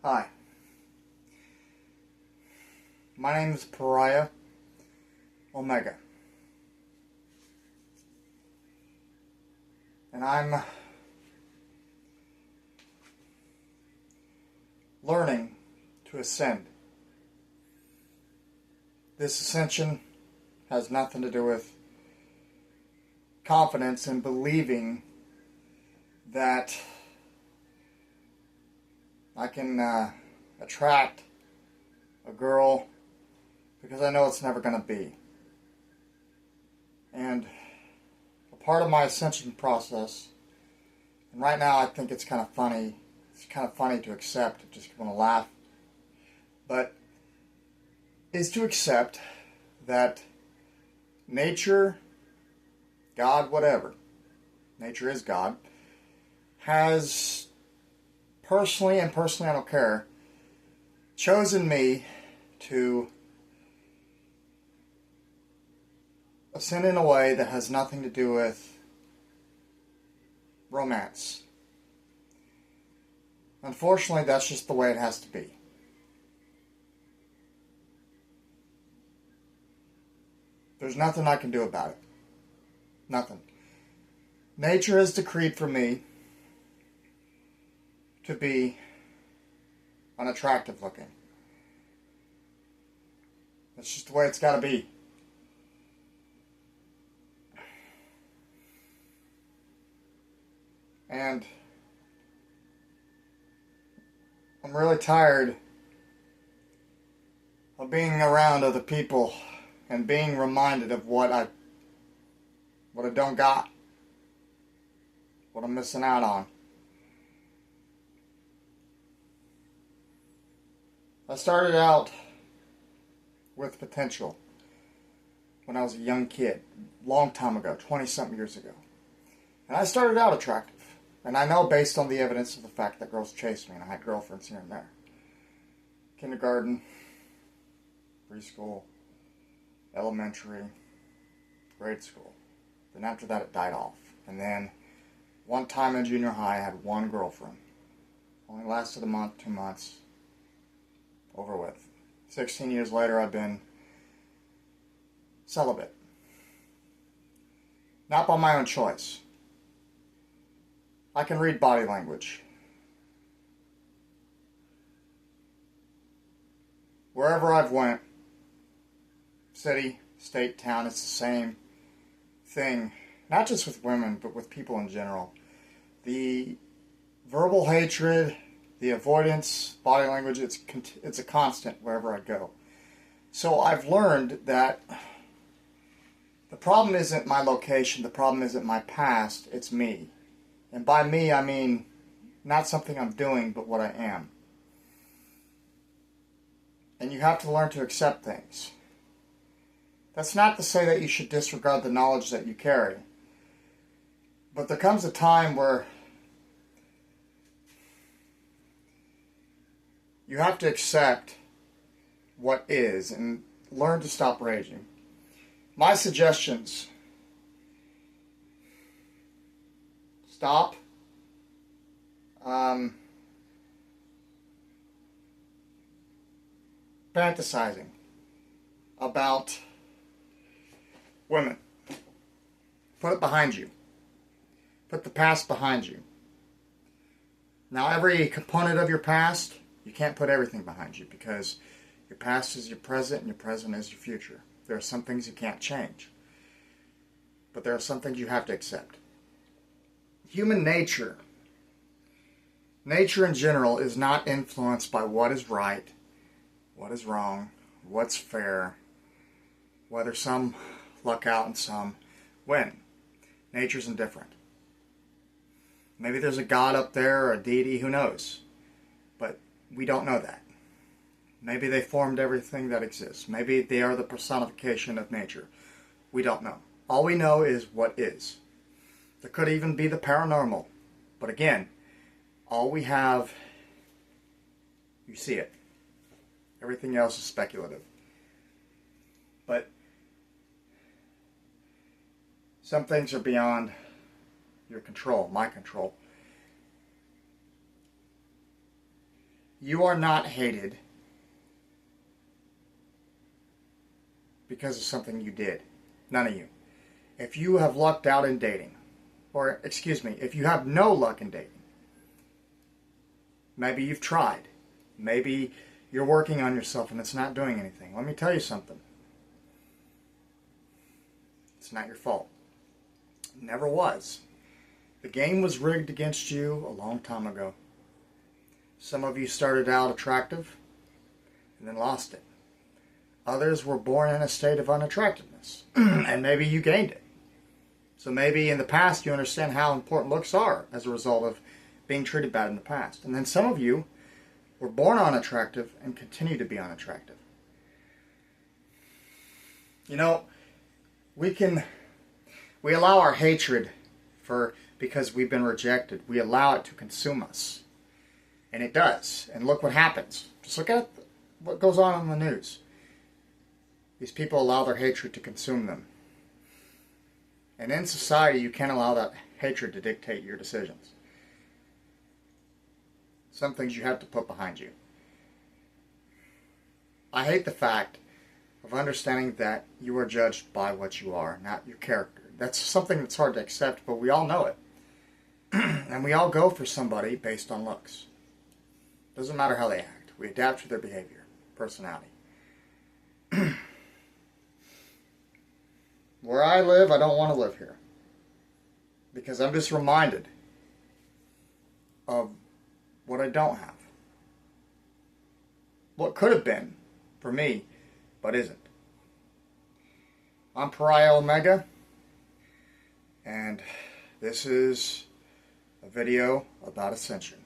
Hi, my name is Pariah Omega, and I'm learning to ascend. This ascension has nothing to do with confidence and believing that I can attract a girl, because I know it's never going to be. And a part of my ascension process, and right now I think it's kind of funny to accept, just want to laugh, but is to accept that nature, God, whatever, nature is God, has personally I don't care, chosen me to ascend in a way that has nothing to do with romance. Unfortunately, that's just the way it has to be. There's nothing I can do about it. Nothing. Nature has decreed for me to be unattractive looking. That's just the way it's got to be. And I'm really tired of being around other people and being reminded of what I don't got, what I'm missing out on. I started out with potential when I was a young kid, long time ago, 20-something years ago. And I started out attractive. And I know based on the evidence of the fact that girls chased me, and I had girlfriends here and there. Kindergarten, preschool, elementary, grade school. Then after that it died off. And then one time in junior high I had one girlfriend. Only lasted a month, 2 months. Over with. 16 years later I've been celibate. Not by my own choice. I can read body language. Wherever I've went, city, state, town, it's the same thing. Not just with women, but with people in general. The verbal hatred, the avoidance, body language, it's a constant wherever I go. So I've learned that the problem isn't my location, the problem isn't my past, it's me. And by me, I mean not something I'm doing, but what I am. And you have to learn to accept things. That's not to say that you should disregard the knowledge that you carry. But there comes a time where you have to accept what is and learn to stop raging. My suggestions: stop fantasizing about women. Put it behind you. Put the past behind you. Now, every component of your past, you can't put everything behind you, because your past is your present and your present is your future. There are some things you can't change, but there are some things you have to accept. Human nature in general, is not influenced by what is right, what is wrong, what's fair, whether some luck out and some win. Nature's indifferent. Maybe there's a God up there or a deity, who knows? But we don't know that. Maybe they formed everything that exists. Maybe they are the personification of nature. We don't know. All we know is what is. There could even be the paranormal. But again, all we have, you see it. Everything else is speculative. But some things are beyond your control, my control. You are not hated because of something you did. None of you. If you have lucked out in dating, or excuse me, if you have no luck in dating, maybe you've tried. Maybe you're working on yourself and it's not doing anything. Let me tell you something. It's not your fault. It never was. The game was rigged against you a long time ago. Some of you started out attractive and then lost it. Others were born in a state of unattractiveness and maybe you gained it. So maybe in the past you understand how important looks are as a result of being treated bad in the past. And then some of you were born unattractive and continue to be unattractive. You know, we allow our hatred because we've been rejected. We allow it to consume us. And it does. And look what happens. Just look at what goes on in the news. These people allow their hatred to consume them. And in society, you can't allow that hatred to dictate your decisions. Some things you have to put behind you. I hate the fact of understanding that you are judged by what you are, not your character. That's something that's hard to accept, but we all know it. And we all go for somebody based on looks. Doesn't matter how they act. We adapt to their behavior, personality. Where I live, I don't want to live here. Because I'm just reminded of what I don't have. What could have been for me, but isn't. I'm Pariah Omega, and this is a video about Ascension.